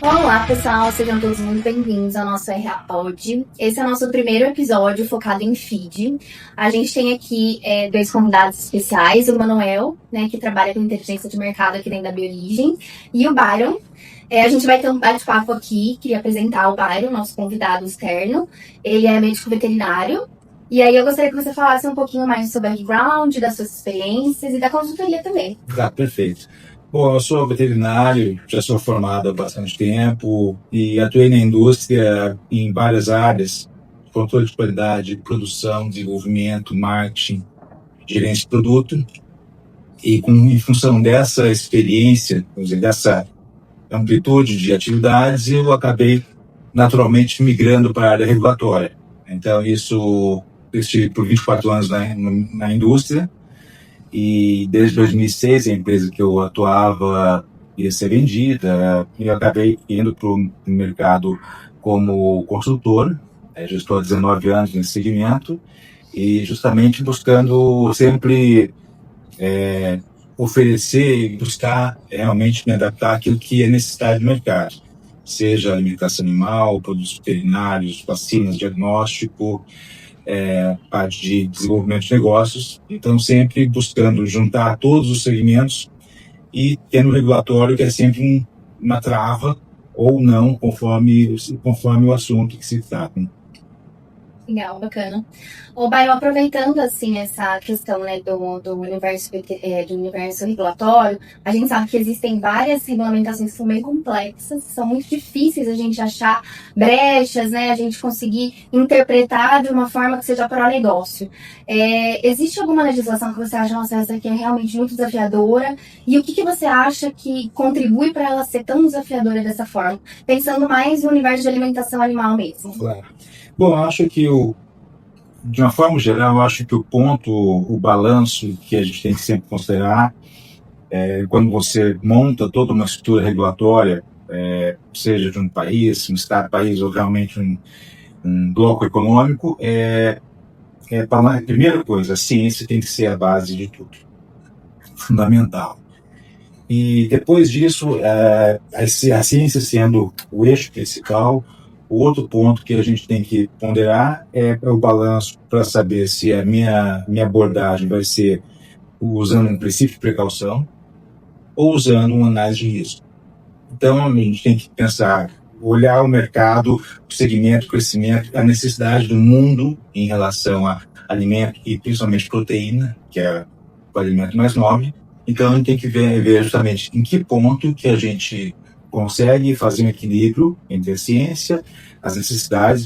Olá, pessoal, sejam todos muito bem-vindos ao nosso RA Pod. Esse é o nosso primeiro episódio focado em feed. A gente tem aqui dois convidados especiais, o Manuel, né, que trabalha com inteligência de mercado aqui dentro da Biorigem, e o Byron. A gente vai ter um bate-papo aqui, queria apresentar o Byron, nosso convidado externo. Ele é médico veterinário. E aí eu gostaria que você falasse um pouquinho mais do seu background, das suas experiências e da consultoria também. Tá, perfeito. Bom, eu sou veterinário, já sou formado há bastante tempo e atuei na indústria em várias áreas: controle de qualidade, produção, desenvolvimento, marketing, gerência de produto. E em função dessa experiência, vamos dizer, dessa amplitude de atividades, eu acabei naturalmente migrando para a área regulatória. Então, eu estive por 24 anos na indústria. E desde 2006, a empresa que eu atuava ia ser vendida, e eu acabei indo para o mercado como consultor. Já estou há 19 anos nesse segmento e justamente buscando sempre oferecer e buscar realmente me adaptar àquilo que é necessidade do mercado, seja alimentação animal, produtos veterinários, vacinas, diagnóstico, parte de desenvolvimento de negócios. Então, sempre buscando juntar todos os segmentos e tendo um regulatório que é sempre uma trava ou não, conforme o assunto que se trata. Legal, bacana. Ô, Byron, aproveitando assim essa questão, né, do universo regulatório, a gente sabe que existem várias regulamentações que são bem complexas, são muito difíceis a gente achar brechas, né, a gente conseguir interpretar de uma forma que seja para o negócio. Existe alguma legislação que você acha, nossa, essa aqui é realmente muito desafiadora? E o que você acha que contribui para ela ser tão desafiadora dessa forma? Pensando mais no universo de alimentação animal mesmo. Claro. Bom, eu acho que de uma forma geral, eu acho que o balanço que a gente tem que sempre considerar quando você monta toda uma estrutura regulatória, seja de um país, um estado-país ou realmente um bloco econômico, a primeira coisa, a ciência tem que ser a base de tudo, fundamental. E depois disso, a ciência sendo o eixo principal. O outro ponto que a gente tem que ponderar é o balanço para saber se a minha abordagem vai ser usando um princípio de precaução ou usando uma análise de risco. Então, a gente tem que pensar, olhar o mercado, o segmento, o crescimento, a necessidade do mundo em relação a alimento e principalmente proteína, que é o alimento mais nobre. Então, a gente tem que ver justamente em que ponto que a gente consegue fazer um equilíbrio entre a ciência, as necessidades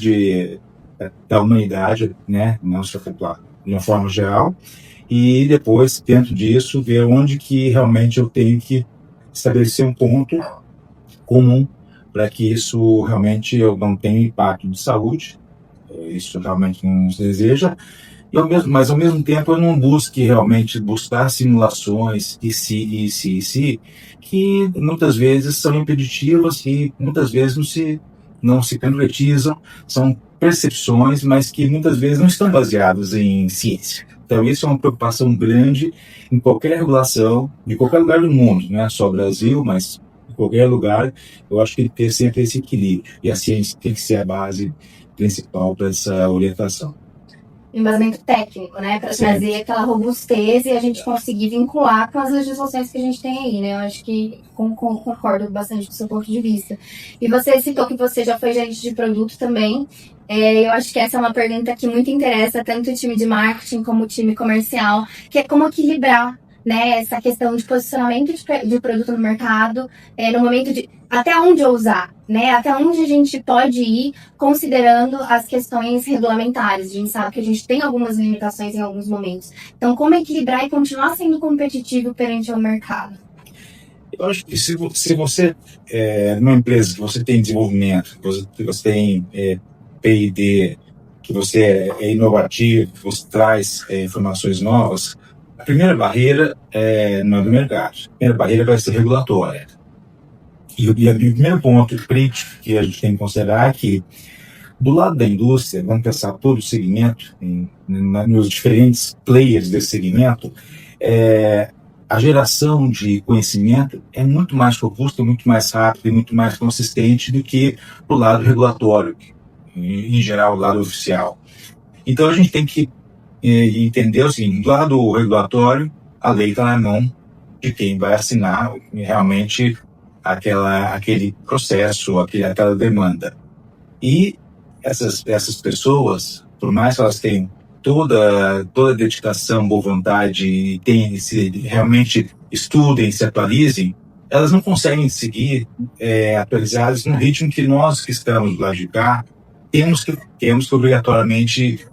da humanidade, né, não se preocupar de uma forma geral, e depois, dentro disso, ver onde que realmente eu tenho que estabelecer um ponto comum para que isso realmente eu não tenha impacto de saúde, isso realmente não se deseja, mas ao mesmo tempo eu não busque realmente buscar simulações e se, que muitas vezes são impeditivas e muitas vezes não se concretizam, são percepções, mas que muitas vezes não estão baseadas em ciência. Então isso é uma preocupação grande em qualquer regulação, de qualquer lugar do mundo, não é só o Brasil, mas em qualquer lugar. Eu acho que tem que ter sempre esse equilíbrio, e a ciência tem que ser a base principal para essa orientação. Embasamento técnico, né, para trazer aquela robustez e a gente conseguir vincular com as legislações que a gente tem aí, né? Eu acho que concordo bastante com o seu ponto de vista. E você citou que você já foi gerente de produto também. Eu acho que essa é uma pergunta que muito interessa tanto o time de marketing como o time comercial, que é como equilibrar, né, essa questão de posicionamento de produto no mercado, no momento de até onde usar, né, até onde a gente pode ir considerando as questões regulamentares. A gente sabe que a gente tem algumas limitações em alguns momentos. Então, como equilibrar e continuar sendo competitivo perante o mercado? Eu acho que se você, numa empresa que você tem desenvolvimento, que você tem P&D, que você é inovativo, que você traz informações novas, a primeira barreira não é do mercado. A primeira barreira vai ser regulatória. E o primeiro ponto crítico que a gente tem que considerar é que, do lado da indústria, vamos pensar todo o segmento, nos diferentes players desse segmento, a geração de conhecimento é muito mais robusta, muito mais rápida e muito mais consistente do que o lado regulatório, em geral, o lado oficial. Então, a gente tem que entender o seguinte: do lado regulatório, a lei está na mão de quem vai assinar realmente aquele processo, aquela demanda. E essas pessoas, por mais que elas tenham toda a dedicação, boa vontade, e realmente estudem, se atualizem, elas não conseguem seguir atualizadas no ritmo que nós que estamos do lado de cá temos que obrigatoriamente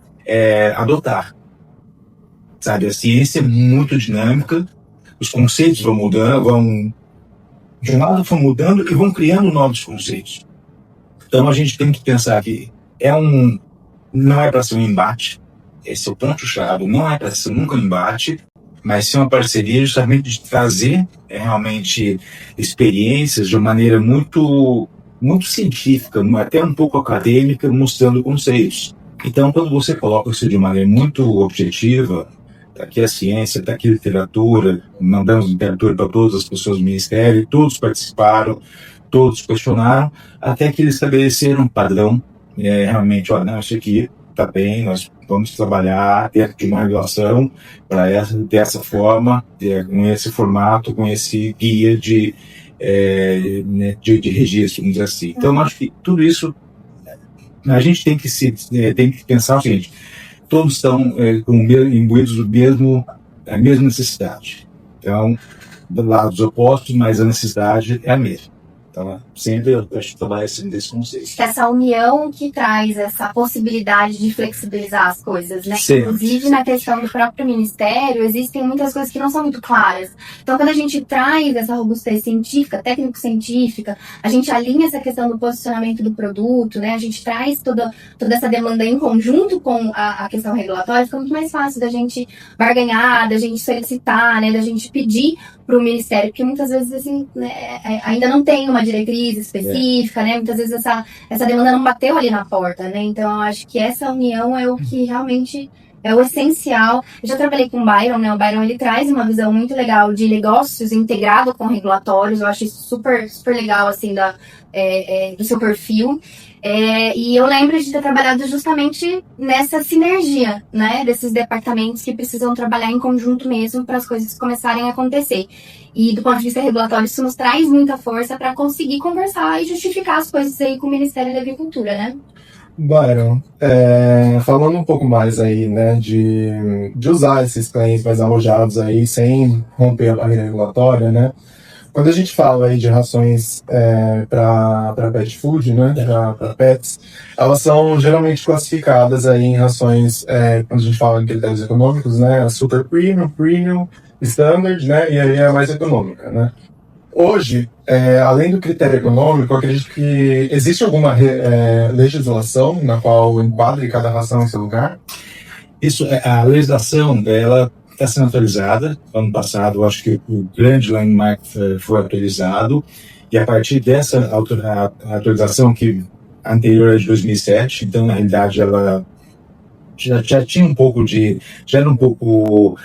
adotar. Sabe, a ciência é muito dinâmica, os conceitos vão mudando, de um lado vão mudando e vão criando novos conceitos. Então a gente tem que pensar que não é para ser um embate, esse é o ponto-chave, não é para ser nunca um embate, mas sim uma parceria justamente de trazer realmente experiências de uma maneira muito, muito científica, até um pouco acadêmica, mostrando conceitos. Então, quando você coloca isso de maneira muito objetiva, está aqui a ciência, está aqui a literatura, mandamos literatura para todas as pessoas do Ministério, todos participaram, todos questionaram, até que eles estabeleceram um padrão, realmente, olha, não, isso aqui está bem, nós vamos trabalhar dentro de uma regulação dessa forma, com esse formato, com esse guia de registro, vamos dizer assim. Então, acho que tudo isso, a gente tem que pensar o seguinte: todos estão imbuídos da mesma necessidade. Então, do lado dos opostos, mas a necessidade é a mesma. Então, sempre eu acho que trabalhar desse conceito. Essa união que traz essa possibilidade de flexibilizar as coisas, né? Sim. Inclusive, na questão do próprio Ministério, existem muitas coisas que não são muito claras. Então, quando a gente traz essa robustez científica, técnico-científica, a gente alinha essa questão do posicionamento do produto, né? A gente traz toda essa demanda em conjunto com a questão regulatória, fica muito mais fácil da gente barganhar, da gente solicitar, né? Da gente pedir para o Ministério, porque muitas vezes assim, né, ainda não tem uma diretriz específica, né? Muitas vezes essa demanda não bateu ali na porta, né? Então eu acho que essa união é o que realmente é o essencial. Eu já trabalhei com o Byron, né? O Byron, ele traz uma visão muito legal de negócios integrado com regulatórios. Eu acho isso super, super legal, assim, do seu perfil. E eu lembro de ter trabalhado justamente nessa sinergia, né, desses departamentos que precisam trabalhar em conjunto mesmo para as coisas começarem a acontecer. E do ponto de vista regulatório, isso nos traz muita força para conseguir conversar e justificar as coisas aí com o Ministério da Agricultura, né? Byron, falando um pouco mais aí, né, de usar esses cães mais arrojados aí sem romper a barreira regulatória, né? Quando a gente fala aí de rações para pet food, né, para pets, elas são geralmente classificadas aí em rações, quando a gente fala em critérios econômicos, né, super premium, standard, né, e aí é a mais econômica, né. Hoje, além do critério econômico, eu acredito que existe alguma legislação na qual enquadre cada ração em seu lugar? Isso, a legislação, ela está sendo atualizada. Ano passado, eu acho que o grande landmark foi atualizado, e a partir dessa atualização, que anterior é de 2007, então na realidade ela já tinha um pouco já era um pouco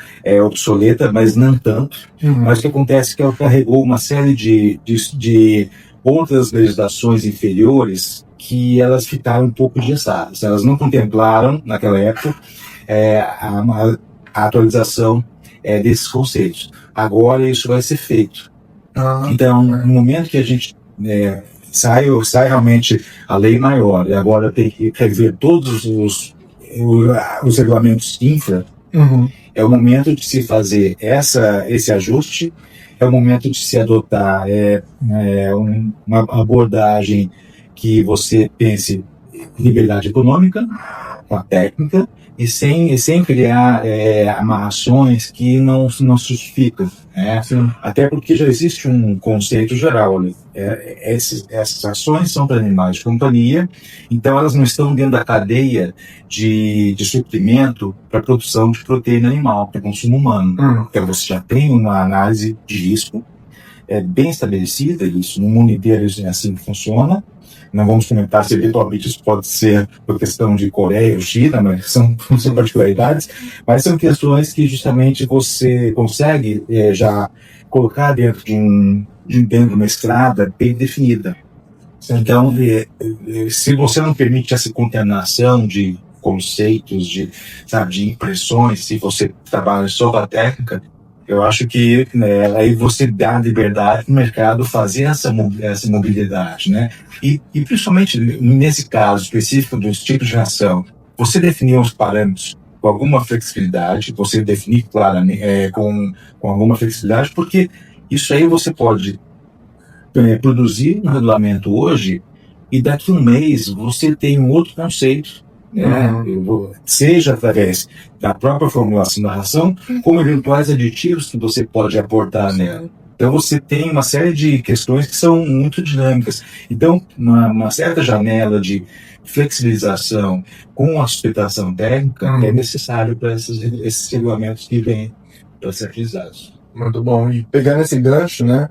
obsoleta, mas não tanto. Mas o que acontece é que ela carregou uma série de outras legislações inferiores que elas ficaram um pouco engessadas. Elas não contemplaram, naquela época, a atualização desses conceitos. Agora isso vai ser feito. Então, no momento que a gente sai realmente a lei maior, e agora tem que rever todos os regulamentos infra, é o momento de se fazer esse ajuste, é o momento de se adotar uma abordagem que você pense liberdade econômica, com a técnica, e sem criar amarrações que não justificam. Até porque já existe um conceito geral, né? Essas ações são para animais de companhia, então elas não estão dentro da cadeia de suprimento para produção de proteína animal, para consumo humano. Então você já tem uma análise de risco, bem estabelecida, isso no mundo inteiro isso é assim que funciona. Não vamos comentar se eventualmente isso pode ser por questão de Coreia ou China, mas são particularidades, mas são questões que justamente você consegue já colocar dentro dentro de uma estrada bem definida. Então, se você não permite essa contaminação de conceitos, de impressões, se você trabalha só com a técnica, eu acho que aí você dá liberdade para o mercado fazer essa mobilidade, né? E principalmente nesse caso específico dos tipos de ração, você definir os parâmetros com alguma flexibilidade, você definir claramente com alguma flexibilidade, porque isso aí você pode produzir um regulamento hoje e daqui a um mês você tem um outro conceito, né? Seja através da própria formulação da ração, como eventuais aditivos que você pode aportar nela. Então você tem uma série de questões que são muito dinâmicas. Então, uma certa janela de flexibilização com a sustentação técnica é necessário para esses regulamentos que vêm para ser utilizados. Muito bom. E pegando esse gancho, né?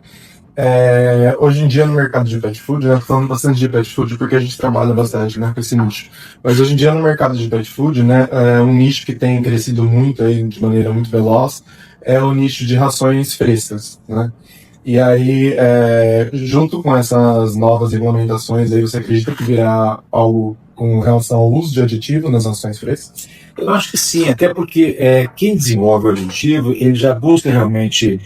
Hoje em dia no mercado de pet food, né, falando bastante de pet food porque a gente trabalha bastante, né, com esse nicho. Mas hoje em dia no mercado de pet food, né, um nicho que tem crescido muito aí de maneira muito veloz é o nicho de rações frescas, né? E aí, junto com essas novas regulamentações, aí você acredita que virá algo com relação ao uso de aditivo nas rações frescas? Eu acho que sim, até porque quem desenvolve o aditivo, ele já busca realmente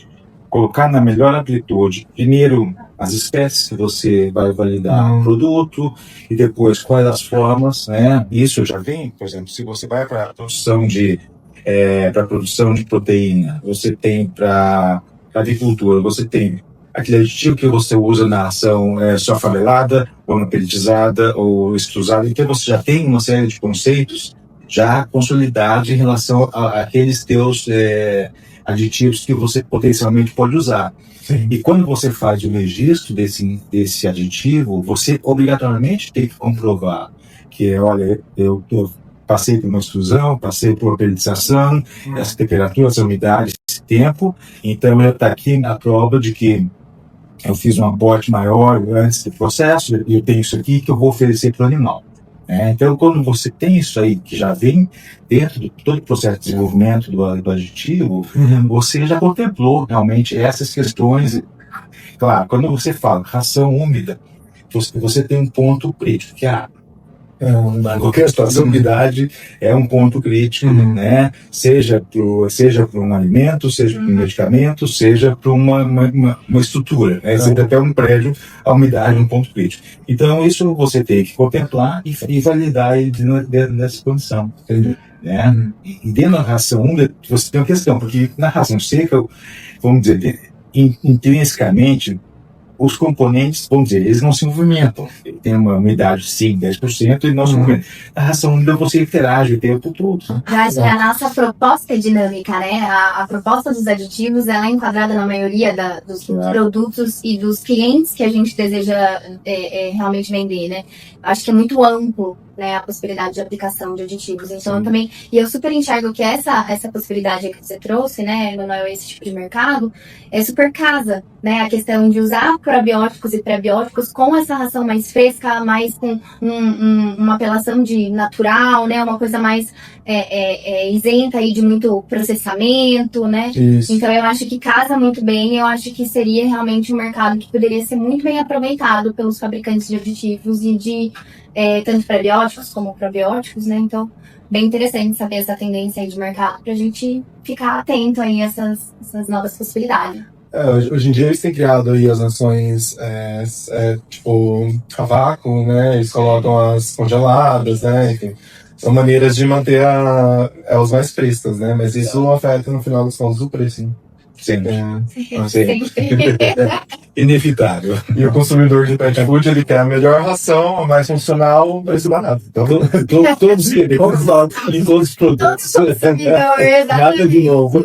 colocar na melhor amplitude, primeiro, as espécies que você vai validar o produto, e depois quais as formas, né? Isso já vem, por exemplo, se você vai para a produção de proteína, você tem para agricultura, você tem aquele aditivo que você usa na ração só favelada, ou na pelletizada, ou extrusada, então você já tem uma série de conceitos já consolidados em relação àqueles teus aditivos que você potencialmente pode usar. Sim. E quando você faz o registro desse aditivo, você obrigatoriamente tem que comprovar que, olha, eu passei por uma extrusão, passei por uma pelletização, essa temperatura, essa umidade, esse tempo, então já está aqui a prova de que eu fiz um aporte maior antes do processo, e eu tenho isso aqui que eu vou oferecer para o animal. Então, quando você tem isso aí, que já vem dentro de todo o processo de desenvolvimento do aditivo, você já contemplou realmente essas questões. Claro, quando você fala ração úmida, você tem um ponto crítico, que é a água. Qualquer situação, umidade é um ponto crítico, né? Seja para um alimento, seja para um medicamento, seja para uma estrutura, né? Seja até um prédio, a umidade é um ponto crítico. Então, isso você tem que contemplar e validar ele dentro dessa condição. Né? E dentro da ração úmida, você tem uma questão, porque na ração seca, vamos dizer, intrinsecamente, os componentes, vamos dizer, eles não se movimentam. Tem uma umidade, sim, 10%, e não se movimentam. Na ração úmida você interage o tempo todo. Eu acho que a nossa proposta é dinâmica, né? A proposta dos aditivos, ela é enquadrada na maioria dos produtos e dos clientes que a gente deseja realmente vender, né? Acho que é muito amplo, né, a possibilidade de aplicação de aditivos. Então, eu super enxergo que essa possibilidade que você trouxe, né, Emanuel, esse tipo de mercado, é super casa, né, a questão de usar probióticos e prebióticos com essa ração mais fresca, mais com uma apelação de natural, né, uma coisa mais isenta aí de muito processamento, né. Isso. Então, eu acho que casa muito bem, eu acho que seria realmente um mercado que poderia ser muito bem aproveitado pelos fabricantes de aditivos e de tanto prebióticos como probióticos, né? Então, bem interessante saber essa tendência aí de mercado pra gente ficar atento aí a essas novas possibilidades. Hoje em dia eles têm criado aí as rações tipo a vácuo, né? Eles colocam as congeladas, né? Enfim, são maneiras de manter elas mais frescas, né? Mas isso afeta no final das contas o preço, né? Sempre. Sempre. Inevitável. E o consumidor de pet food, ele quer a melhor ração, a mais funcional, o preço barato. Então, Todos em todos os produtos. Nada de novo.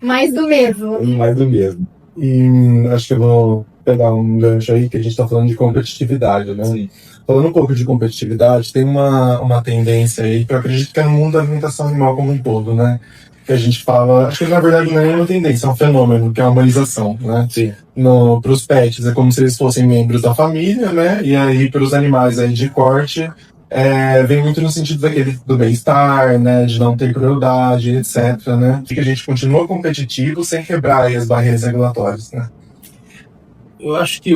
Mais do mesmo. Mais do mesmo. E acho que eu vou pegar um gancho aí, que a gente tá falando de competitividade, né? Sim. Falando um pouco de competitividade, tem uma tendência aí que eu acredito que é no mundo da alimentação animal como um todo, né? que a gente fala, acho que na verdade não é uma tendência, é um fenômeno, que é a humanização, né? Sim. Para os pets é como se eles fossem membros da família, né? E aí para os animais aí de corte vem muito no sentido do bem-estar, né? De não ter crueldade, etc, né? Que a gente continua competitivo sem quebrar aí as barreiras regulatórias, né? Eu acho que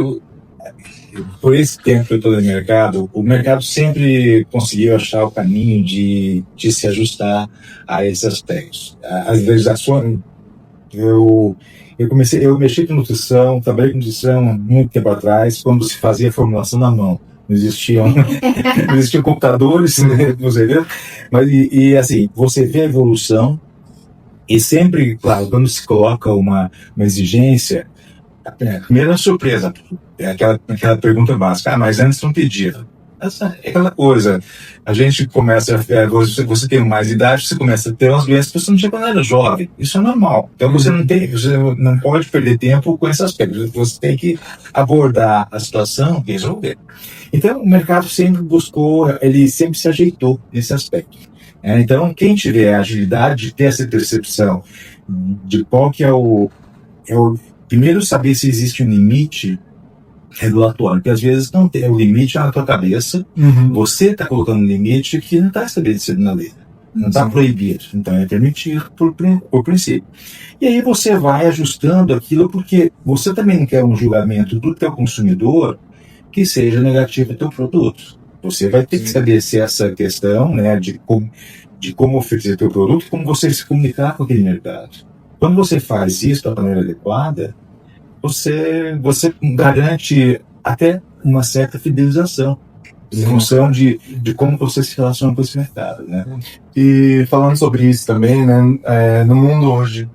por esse tempo que eu estou no mercado, o mercado sempre conseguiu achar o caminho de se ajustar a esses aspectos. Às vezes, eu mexi com nutrição, trabalhei com nutrição há muito tempo atrás, quando se fazia formulação na mão. Não existiam computadores, né, mas assim, você vê a evolução e sempre, claro, quando se coloca uma exigência, primeira surpresa, é aquela pergunta básica, mas antes não pedia. Essa é aquela coisa, a gente começa, você tem mais idade, você começa a ter umas doenças que você não tinha quando era jovem, isso é normal. Então você não pode perder tempo com esse aspecto, você tem que abordar a situação e resolver. Então o mercado sempre buscou, ele sempre se ajeitou nesse aspecto. Então quem tiver a agilidade de ter essa percepção de qual que é o primeiro saber se existe um limite regulatório, porque às vezes não tem o limite na tua cabeça, você está colocando um limite que não está estabelecido na lei, não está proibido, então é permitido por princípio. E aí você vai ajustando aquilo, porque você também não quer um julgamento do teu consumidor que seja negativo ao teu produto. Você vai ter que estabelecer essa questão, né, de como oferecer teu produto, como você se comunicar com aquele mercado. Quando você faz isso da maneira adequada, você garante até uma certa fidelização, em função de como você se relaciona com esse mercado, né? E falando sobre isso também, né, no mundo hoje,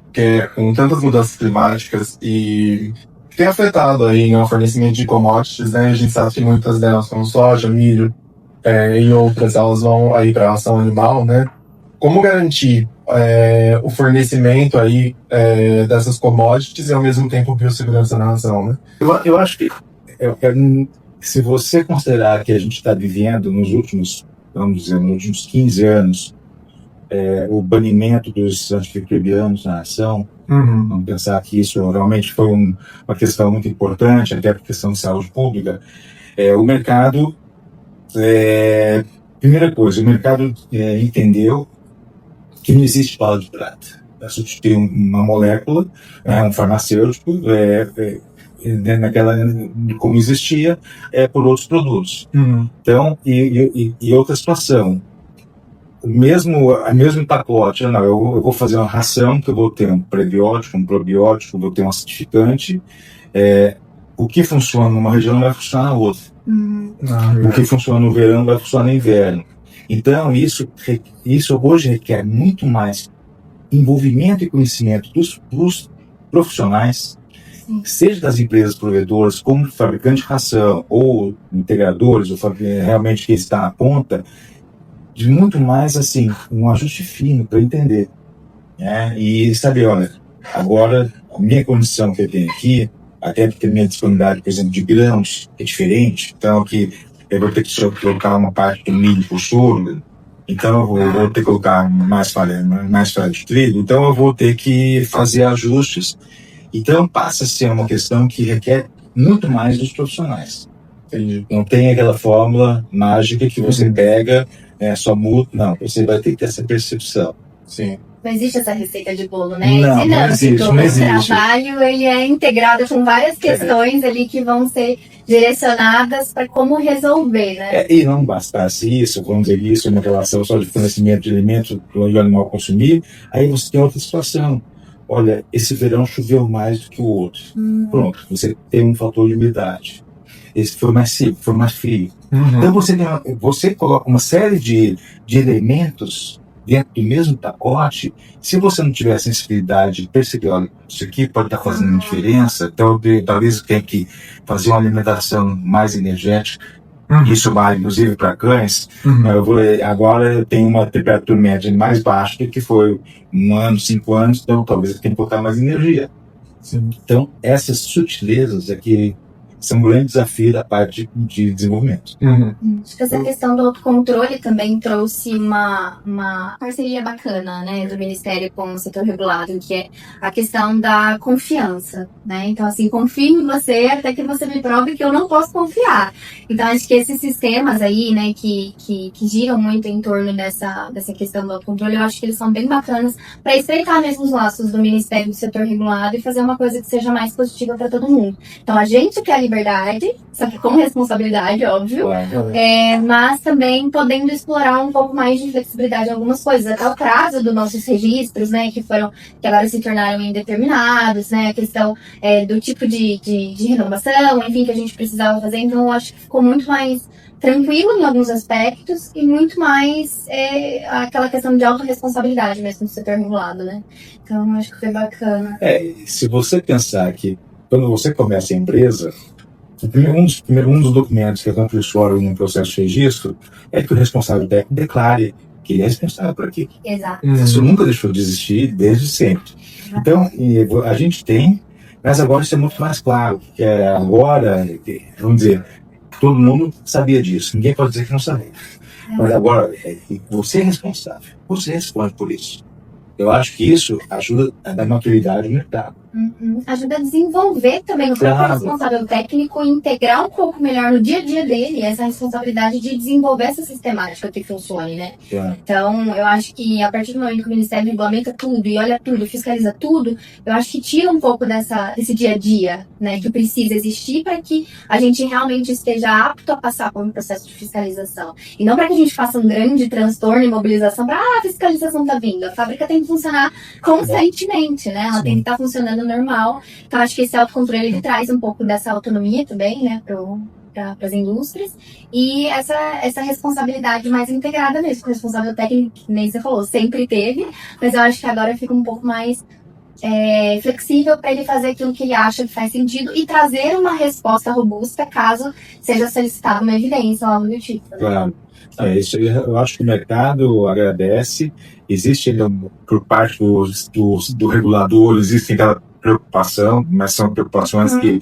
com tantas mudanças climáticas e tem afetado aí, né, o fornecimento de commodities, né? A gente sabe que muitas delas, como soja, milho, e outras, elas vão aí para a ação animal, né? Como garantir o fornecimento aí dessas commodities e ao mesmo tempo biossegurança na nação, né? Eu acho que se você considerar que a gente está vivendo nos últimos 15 anos o banimento dos antimicrobianos na nação, vamos pensar que isso realmente foi uma questão muito importante, até por questão de saúde pública, o mercado, primeira coisa, o mercado entendeu que não existe bala de prata para substituir uma molécula, um farmacêutico, como existia, por outros produtos. Então, e outra situação, o mesmo pacote, eu vou fazer uma ração que eu vou ter um prebiótico, um probiótico, vou ter um acidificante, o que funciona numa região não vai funcionar na outra. O que funciona no verão vai funcionar no inverno. Então, isso hoje requer muito mais envolvimento e conhecimento dos profissionais, seja das empresas provedoras, como fabricante de ração, ou integradores, ou realmente quem está na ponta, de muito mais, assim, um ajuste fino para entender. E saber, olha, agora, a minha condição que eu tenho aqui, até porque a minha disponibilidade, por exemplo, de grãos é diferente, então aqui eu vou ter que colocar uma parte do milho por sorgo, então eu vou ter que colocar mais farinha de trigo, então eu vou ter que fazer ajustes. Então passa a ser uma questão que requer muito mais dos profissionais. Entendi. Não tem aquela fórmula mágica que você pega, só muda, não, você vai ter que ter essa percepção. Sim. Não existe essa receita de bolo, né? Não existe. O trabalho ele é integrado com várias questões ali que vão ser direcionadas para como resolver, né? E não bastasse isso, vamos dizer isso, uma relação só de fornecimento de alimentos para o animal consumir, aí você tem outra situação. Olha, esse verão choveu mais do que o outro. Pronto, você tem um fator de umidade. Esse foi mais seco, foi mais frio. Então você coloca uma série de elementos dentro do mesmo pacote. Se você não tiver a sensibilidade de perceber, olha, isso aqui pode estar fazendo uma diferença, então talvez eu tenha que fazer uma alimentação mais energética. Isso vale inclusive para cães. Agora eu tenho uma temperatura média mais baixa do que foi 1 ano, 5 anos, então talvez eu tenha que botar mais energia. Sim. Então essas sutilezas é que Isso é um grande desafio da parte de desenvolvimento. Acho que essa questão do autocontrole também trouxe uma parceria bacana, né, do Ministério com o setor regulado, que é a questão da confiança, né? Então, assim, confio em você até que você me prove que eu não posso confiar. Então, acho que esses sistemas aí, né, que giram muito em torno dessa questão do autocontrole, eu acho que eles são bem bacanas para estreitar mesmo os laços do Ministério do setor regulado e fazer uma coisa que seja mais positiva para todo mundo. Então, a gente quer a liberdade, só que com responsabilidade, óbvio, mas também podendo explorar um pouco mais de flexibilidade em algumas coisas, até o prazo dos nossos registros, né, que agora se tornaram indeterminados, né, a questão do tipo de renovação, enfim, que a gente precisava fazer. Então, eu acho que ficou muito mais tranquilo em alguns aspectos e muito mais aquela questão de autorresponsabilidade mesmo no setor regulado, né? Então, eu acho que foi bacana. Se você pensar que quando você começa a empresa, um dos documentos que é compulsório no processo de registro é que o responsável técnico declare que ele é responsável por aquilo. Exato. Isso nunca deixou de existir desde sempre. Então, a gente tem, mas agora isso é muito mais claro, que agora, vamos dizer, todo mundo sabia disso, ninguém pode dizer que não sabia. Mas agora, você é responsável, você responde por isso. Eu acho que isso ajuda a dar maturidade no mercado. Ajuda a desenvolver também o próprio responsável técnico e integrar um pouco melhor no dia a dia dele essa responsabilidade de desenvolver essa sistemática que funcione, né? Então, eu acho que a partir do momento que o Ministério regulamenta tudo e olha tudo, fiscaliza tudo, eu acho que tira um pouco desse dia a dia, né, que precisa existir para que a gente realmente esteja apto a passar por um processo de fiscalização. E não para que a gente faça um grande transtorno e mobilização para a fiscalização tá vindo. A fábrica tem que funcionar constantemente, né? Ela tem que estar funcionando normal. Então, acho que esse autocontrole ele traz um pouco dessa autonomia também, né, para as indústrias, e essa responsabilidade mais integrada mesmo, com o responsável técnico, que nem você falou, sempre teve, mas eu acho que agora fica um pouco mais flexível para ele fazer aquilo que ele acha que faz sentido e trazer uma resposta robusta caso seja solicitada uma evidência ou algo do tipo. Né? Claro. Isso eu acho que o mercado agradece. Existe por parte do regulador, existe aquela preocupação, mas são preocupações que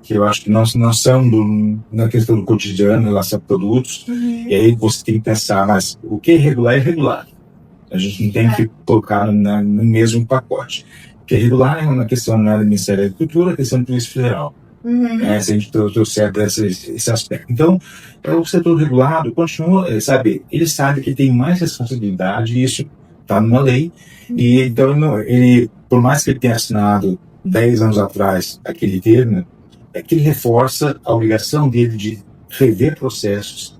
eu acho que não são na questão do cotidiano, em relação a produtos. E aí você tem que pensar, mas o que é regular é regular. A gente não tem que colocar no mesmo pacote. O que é regular é uma questão do Ministério da Agricultura, a questão do Polícia Federal. Se a gente trouxer esse aspecto. Então, o setor regulado continua, sabe, ele sabe que tem mais responsabilidade, e isso está numa lei, e então ele, por mais que ele tenha assinado 10 anos atrás aquele termo, que ele reforça a obrigação dele de rever processos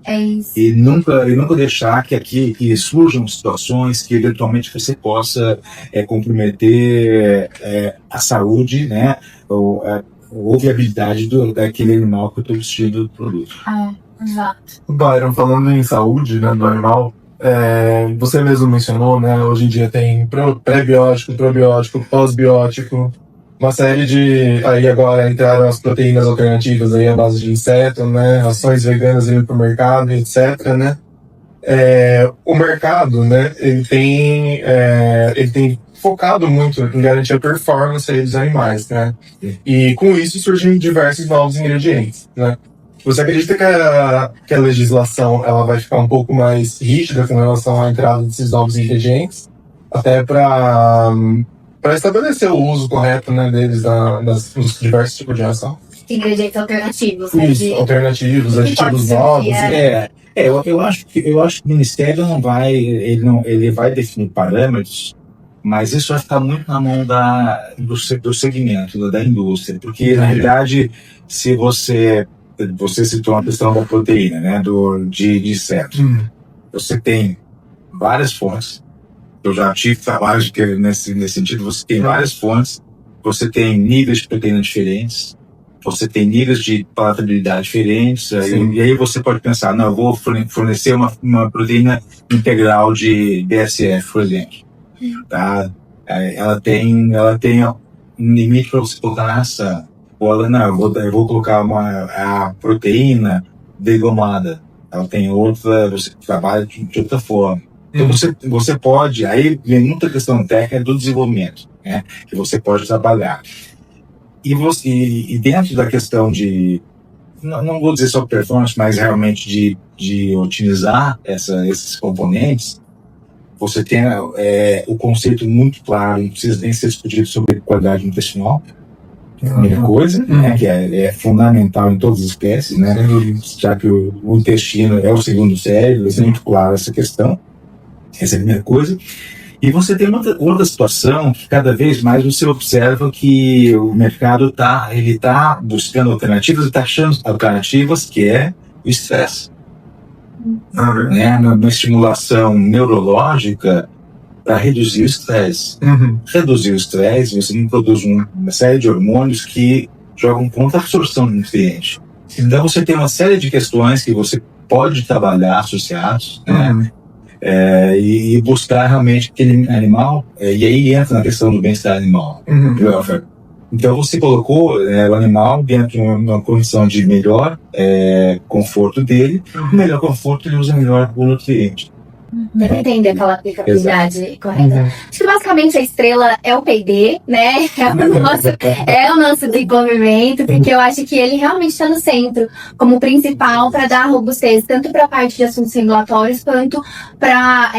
e nunca deixar que surjam situações que eventualmente você possa comprometer a saúde, né, ou viabilidade daquele animal que eu estou vestindo do produto. Exato. Byron, falando em saúde, né, do animal, você mesmo mencionou, né, hoje em dia tem pré-biótico, probiótico, pós-biótico, uma série de... Aí agora entraram as proteínas alternativas aí à base de inseto, né, rações veganas indo para o mercado, etc, né. O mercado, né, ele tem focado muito em garantir a performance aí dos animais, né? E com isso surgem diversos novos ingredientes, né? Você acredita que a legislação ela vai ficar um pouco mais rígida com relação à entrada desses novos ingredientes, até para estabelecer o uso correto, né, deles nos diversos tipos de ração? Ingredientes alternativos. Isso, alternativos, aditivos novos. Eu acho que o Ministério ele vai definir parâmetros, mas isso vai ficar muito na mão do segmento, da indústria, porque na realidade, se você citou uma questão da proteína, né, de inseto, você tem várias fontes. Eu já tive trabalhos que nesse sentido, você tem várias fontes, você tem níveis de proteína diferentes, você tem níveis de palatabilidade diferentes, e aí você pode pensar, não, eu vou fornecer uma proteína integral de BSF, por exemplo. Tá? Ela tem um limite para você colocar na ração. Ou não, eu vou colocar a proteína degomada. Ela tem outra, você trabalha de outra forma. Então você pode, aí vem muita questão técnica do desenvolvimento, né, que você pode trabalhar. E dentro da questão de não vou dizer só performance, mas realmente de otimizar esses componentes, você tem o conceito muito claro, não precisa nem ser discutido sobre qualidade nutricional, primeira coisa, né, que é fundamental em todas as espécies, né, já que o intestino é o segundo cérebro, é muito claro essa questão, essa é a primeira coisa. E você tem outra situação que cada vez mais você observa que o mercado está buscando alternativas e está achando alternativas, que é o estresse. Né? Na estimulação neurológica, para reduzir o estresse. Reduzir o estresse, você não produz uma série de hormônios que jogam contra a absorção do nutriente. Então você tem uma série de questões que você pode trabalhar associados, né? E buscar realmente aquele animal, e aí entra na questão do bem-estar animal, do welfare. Então você colocou o animal dentro de uma condição de melhor conforto dele, melhor conforto ele usa melhor o nutriente. Deve entender aquela aplicabilidade correta. Acho que basicamente a estrela é o P&D, né? É o nosso desenvolvimento, porque eu acho que ele realmente está no centro como principal para dar robustez, tanto para a parte de assuntos regulatórios, quanto para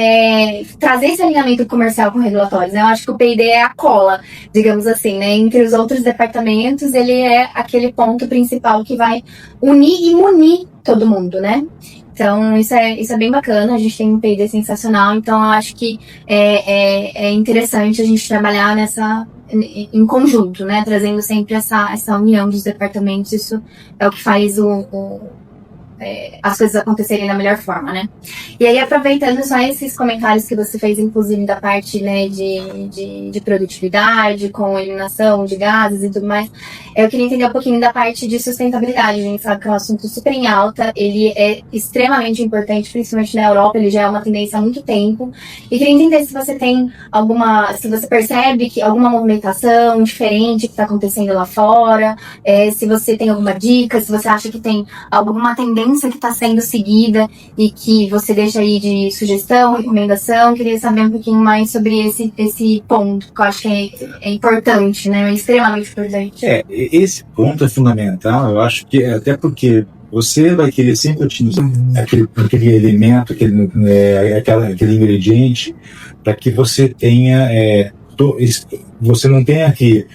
trazer esse alinhamento comercial com regulatórios. Eu acho que o P&D é a cola, digamos assim, né? Entre os outros departamentos, ele é aquele ponto principal que vai unir e munir todo mundo, né? Então, isso é bem bacana, a gente tem um P&D sensacional, então eu acho que é interessante a gente trabalhar em conjunto, né? Trazendo sempre essa união dos departamentos, isso é o que faz as coisas acontecerem da melhor forma, né? E aí, aproveitando só esses comentários que você fez, inclusive da parte, né, de produtividade, com eliminação de gases e tudo mais, eu queria entender um pouquinho da parte de sustentabilidade. A gente sabe que é um assunto super em alta, ele é extremamente importante, principalmente na Europa, ele já é uma tendência há muito tempo. E queria entender se você tem se você percebe que alguma movimentação diferente que está acontecendo lá fora, se você tem alguma dica, se você acha que tem alguma tendência que está sendo seguida e que você deixa aí de sugestão, recomendação. Queria saber um pouquinho mais sobre esse ponto, que eu acho que é importante, né? É extremamente importante. Esse ponto é fundamental, eu acho que até porque você vai querer sempre otimizar aquele elemento, aquele ingrediente, para que você tenha, você não tenha que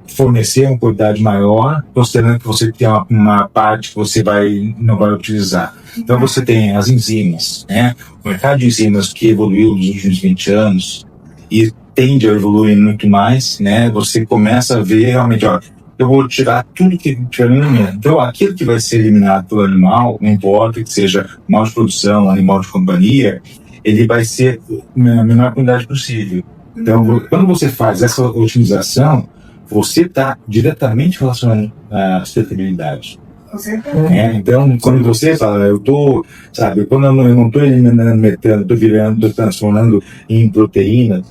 fornecer uma quantidade maior, considerando que você tem uma parte que você não vai utilizar. Então você tem as enzimas, né? O mercado de enzimas que evoluiu nos últimos 20 anos e tende a evoluir muito mais, né? Você começa a ver realmente, eu vou tirar tudo que tiver no alimento. Então aquilo que vai ser eliminado pelo animal, não importa que seja animal de produção, animal de companhia, ele vai ser na menor quantidade possível. Então quando você faz essa otimização, você está diretamente relacionado à sustentabilidade. Então, quando você fala, quando eu não estou eliminando metano, estou transformando em proteína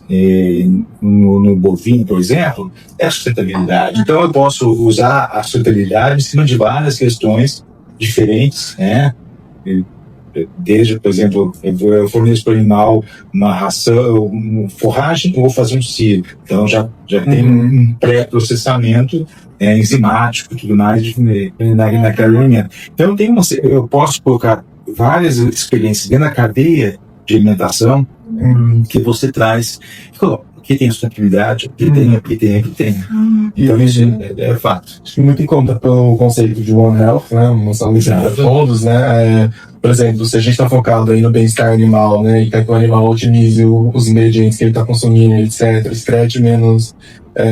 no bovino, por exemplo, é sustentabilidade. Então, eu posso usar a sustentabilidade em cima de várias questões diferentes, né? Desde, por exemplo, eu forneço para o animal uma ração, uma forragem, eu vou fazer um cílio. Então já tem um pré-processamento enzimático e tudo mais naquele alimento. Então eu posso colocar várias experiências dentro da cadeia de alimentação que você traz. Aqui tem sustentabilidade, aqui tem. Então isso é fato. Acho que muito em conta pelo conceito de One Health, né? Uma saúde para todos, né? Por exemplo, se a gente está focado aí no bem-estar animal, né? E quer que o animal otimize os ingredientes que ele está consumindo, etc., excrete menos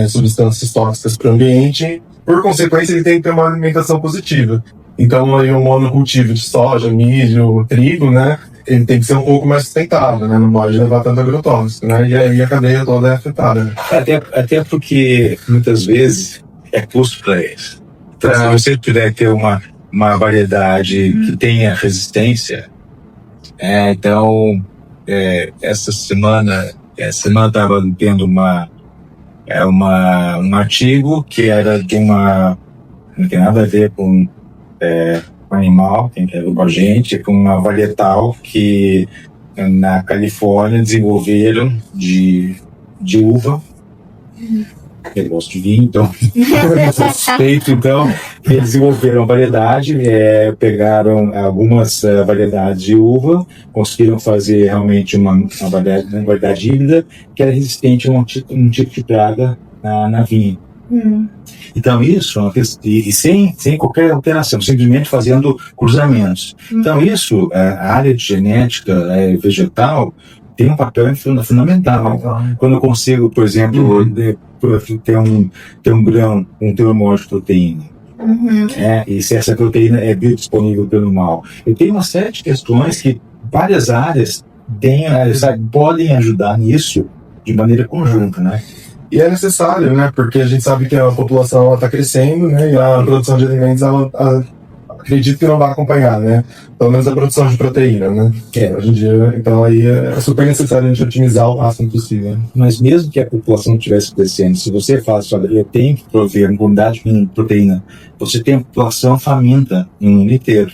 substâncias tóxicas para o ambiente, por consequência, ele tem que ter uma alimentação positiva. Então, aí o monocultivo de soja, milho, trigo, né? Ele tem que ser um pouco mais sustentável, né? Não pode levar tanto agrotóxico, né? E aí a cadeia toda é afetada, né? Até porque, muitas vezes, é custo para eles. Então, se você puder ter uma variedade que tenha resistência, então, essa semana estava tendo um artigo que era de não tem nada a ver com animal, tem a ver com a gente, com uma varietal que na Califórnia desenvolveram de uva eu gosto de vinho, então eu sou suspeito. Então eles desenvolveram variedade, pegaram algumas variedades de uva, conseguiram fazer realmente uma variedade híbrida que era resistente a um tipo de praga na vinha. Então isso, e sem qualquer alteração, simplesmente fazendo cruzamentos. Então isso, a área de genética vegetal tem um papel fundamental. Quando eu consigo, por exemplo, ter um grão, um teor maior de proteína, e se essa proteína é biodisponível pelo animal, eu tenho uma série de questões que várias áreas podem ajudar nisso de maneira conjunta, né? E é necessário, né? Porque a gente sabe que a população está crescendo, né? E a produção de alimentos, acredito que não vai acompanhar, né? Pelo menos a produção de proteína, né? Hoje em dia, então aí é super necessário a gente otimizar o máximo possível. Mas mesmo que a população estivesse crescendo, se você fala assim, olha, eu tenho que prover uma quantidade de proteína, você tem a população faminta no mundo inteiro.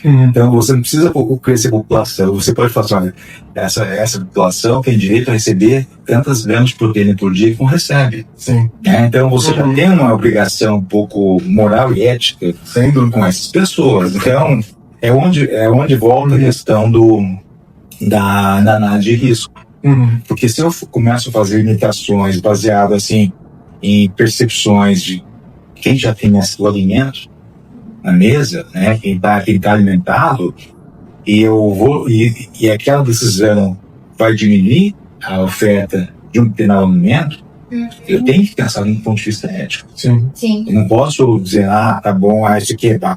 Então você não precisa crescer a população, você pode falar assim, olha, essa população tem direito a receber tantas gramas de proteína por dia que não recebe. Sim. Então você já tem uma obrigação um pouco moral e ética com essas pessoas. Então é onde volta a questão da análise de risco. Porque se eu começo a fazer limitações baseadas assim, em percepções de quem já tem o alimento na mesa, né, quem tá alimentado, e aquela decisão vai diminuir a oferta de um determinado alimento, eu tenho que pensar num ponto de vista ético. Sim. Eu não posso dizer, tá bom, isso aqui é bom.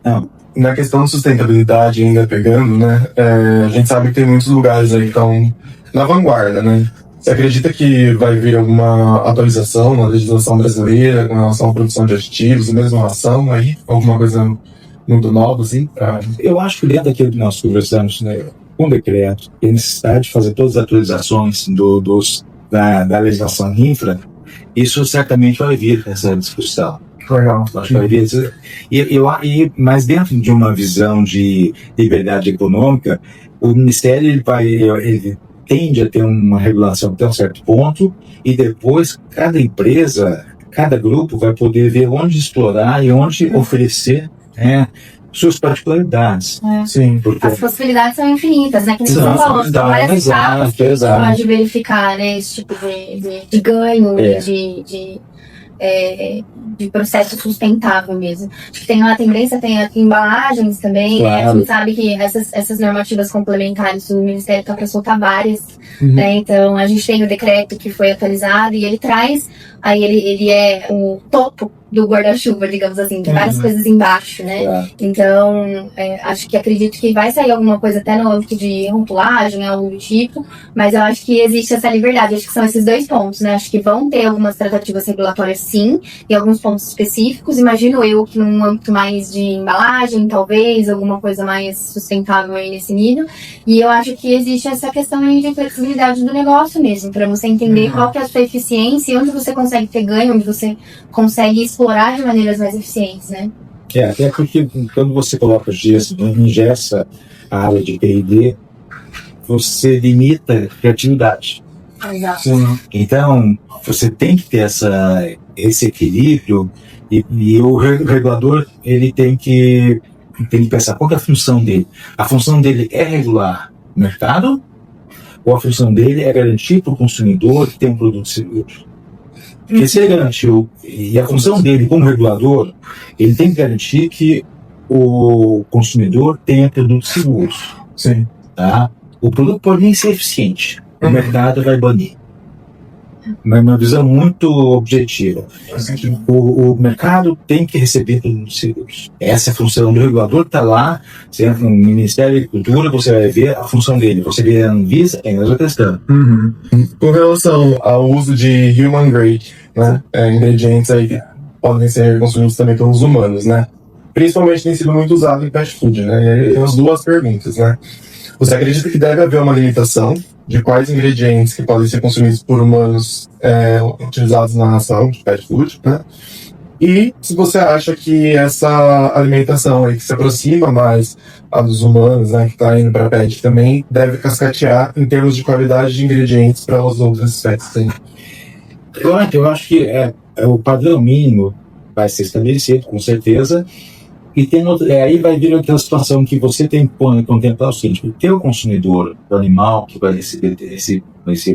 Não. Na questão de sustentabilidade, ainda pegando, né, a gente sabe que tem muitos lugares aí que estão na vanguarda, né? Você acredita que vai vir alguma atualização na legislação brasileira com relação à produção de aditivos, mesmo ração aí? Alguma coisa muito nova, assim? Eu acho que dentro daquilo que nós conversamos, né, com o decreto, e a necessidade de fazer todas as atualizações da legislação infra, isso certamente vai vir essa discussão. Legal. Acho que vai vir. Mas dentro de uma visão de liberdade econômica, o Ministério ele tende a ter uma regulação até um certo ponto, e depois cada empresa, cada grupo vai poder ver onde explorar e onde oferecer suas particularidades. Sim. Porque as possibilidades são infinitas, né? Que nem você falou, são várias etapas que você pode verificar, né? Esse tipo de ganho, de processo sustentável mesmo. Acho que tem uma tendência, tem aqui embalagens também, claro. A gente sabe que essas normativas complementares do Ministério estão para soltar várias, né? Então a gente tem o decreto que foi atualizado e ele traz, aí ele é o topo do guarda-chuva, digamos assim, tem várias coisas embaixo, né? Então, acredito que vai sair alguma coisa até no âmbito de rotulagem, algo do tipo, mas eu acho que existe essa liberdade, acho que são esses dois pontos, né? Acho que vão ter algumas tratativas regulatórias sim, e alguns pontos específicos, imagino eu que num âmbito mais de embalagem, talvez, alguma coisa mais sustentável aí nesse nível, e eu acho que existe essa questão aí de flexibilidade do negócio mesmo, para você entender qual que é a sua eficiência e onde você consegue ter ganho, onde você consegue explorar de maneiras mais eficientes, né? Até porque quando você coloca ingessa a área de P&D, você limita a criatividade. Exato. Então, você tem que ter esse equilíbrio e o regulador ele tem que pensar qual é a função dele. A função dele é regular o mercado ou a função dele é garantir para o consumidor que tem um produto seguro? Porque se ele garantiu, e a função dele como regulador, ele tem que garantir que o consumidor tenha produtos seguros. Sim. Tá? O produto pode nem ser eficiente, o mercado vai banir. Mas uma visão muito objetiva. O mercado tem que receber produtos seguros. Essa é a função do regulador que está lá, sendo no Ministério da Agricultura, você vai ver a função dele. Você vê a Anvisa, é a mesma questão. Com relação ao uso de human grade, né, ingredientes aí que podem ser consumidos também pelos humanos, né? Principalmente tem sido muito usado em fast food, né? E aí tem as duas perguntas, né? Você acredita que deve haver uma limitação de quais ingredientes que podem ser consumidos por humanos utilizados na ração de fast food, né? E se você acha que essa alimentação aí que se aproxima mais a dos humanos, né, que está indo para pet também, deve cascatear em termos de qualidade de ingredientes para as outras espécies aí? Eu acho que o padrão mínimo vai ser estabelecido, com certeza, e tem aí vai vir aquela situação que você tem que contemplar o seguinte: o teu consumidor, o animal que vai receber esse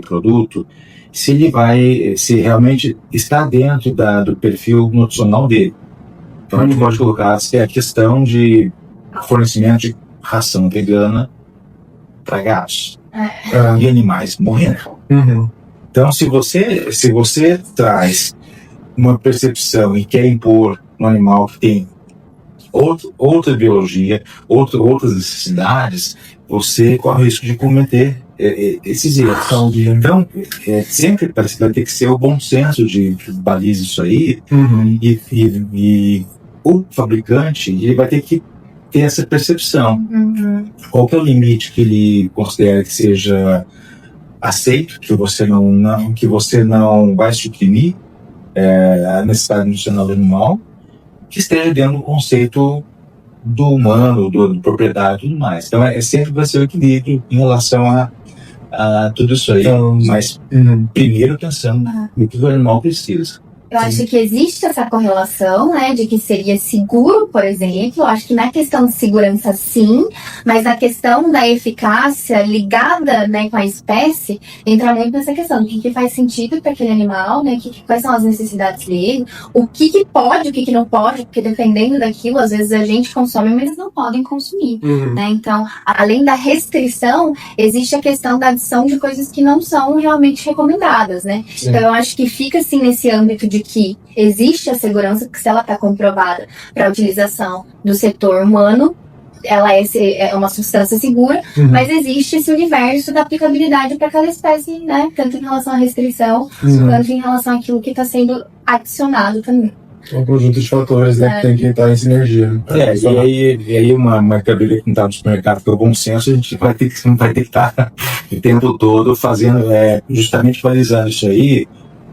produto, se realmente está dentro do perfil nutricional dele. Então a gente pode colocar a questão de fornecimento de ração vegana para gatos e animais morrendo. Então, se você traz uma percepção e quer impor no animal que tem outra biologia, outras necessidades, você corre o risco de cometer esses erros. Então, sempre vai ter que ser o bom senso de baliza isso aí, e o fabricante ele vai ter que ter essa percepção. Qual que é o limite que ele considera que seja aceito, que você não vai suprimir a necessidade nutricional do animal, que esteja dentro do conceito do humano, do proprietário e tudo mais. Então, sempre vai ser o equilíbrio em relação a tudo isso aí. Mas, primeiro, pensando no que o animal precisa. Eu acho que existe essa correlação, né, de que seria seguro, por exemplo. Eu acho que na questão de segurança, sim, mas na questão da eficácia ligada, né, com a espécie, entra muito nessa questão do que faz sentido para aquele animal, né, quais são as necessidades dele, o que pode, o que não pode, porque dependendo daquilo, às vezes a gente consome, mas eles não podem consumir, né? Então, além da restrição, existe a questão da adição de coisas que não são realmente recomendadas, né? Sim. Então, eu acho que fica, assim, nesse âmbito de que existe a segurança, porque se ela está comprovada para a utilização do setor humano, ela é uma substância segura, mas existe esse universo da aplicabilidade para cada espécie, né? Tanto em relação à restrição, quanto em relação àquilo que está sendo adicionado também. É um conjunto de fatores, né, que tem que estar em sinergia. E aí uma cabelo que não está no supermercado, que é o bom senso, a gente não vai ter que estar o tempo todo fazendo, justamente balizando isso aí,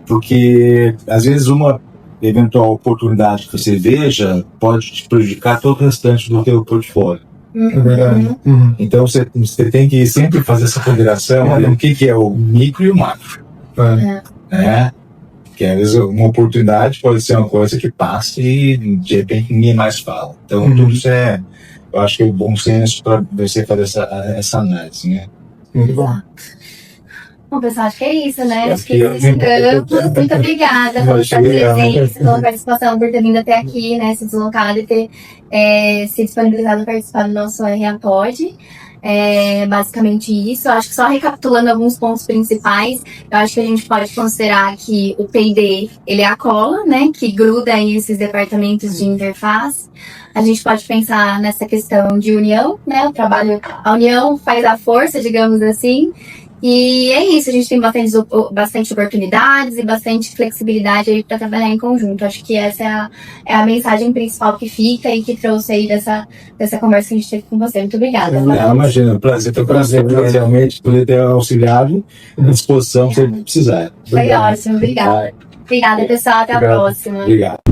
porque às vezes uma eventual oportunidade que você veja pode te prejudicar todo o restante do teu portfólio. É verdade. Então você tem que sempre fazer essa ponderação no que é o micro e o macro. Que às vezes uma oportunidade pode ser uma coisa que passa e de repente ninguém mais fala. Então tudo isso eu acho que é o bom senso para você fazer essa análise, né? Muito bom. Bom, pessoal, acho que é isso, né? Acho que muito obrigada pela sua presença, pela participação, por ter vindo até aqui, né? Se deslocado e ter se disponibilizado para participar do nosso RA Pod. Basicamente isso. Eu acho que só recapitulando alguns pontos principais, eu acho que a gente pode considerar que o P&D, ele é a cola, né? Que gruda aí esses departamentos de interface. A gente pode pensar nessa questão de união, né? A união faz a força, digamos assim. E é isso, a gente tem bastante oportunidades e bastante flexibilidade aí para trabalhar em conjunto. Acho que essa é a mensagem principal que fica e que trouxe aí dessa conversa que a gente teve com você. Muito obrigada. Imagina, prazer realmente poder ter auxiliado à disposição se precisar. Foi ótimo, obrigada. Obrigada, pessoal, até a próxima. Obrigado.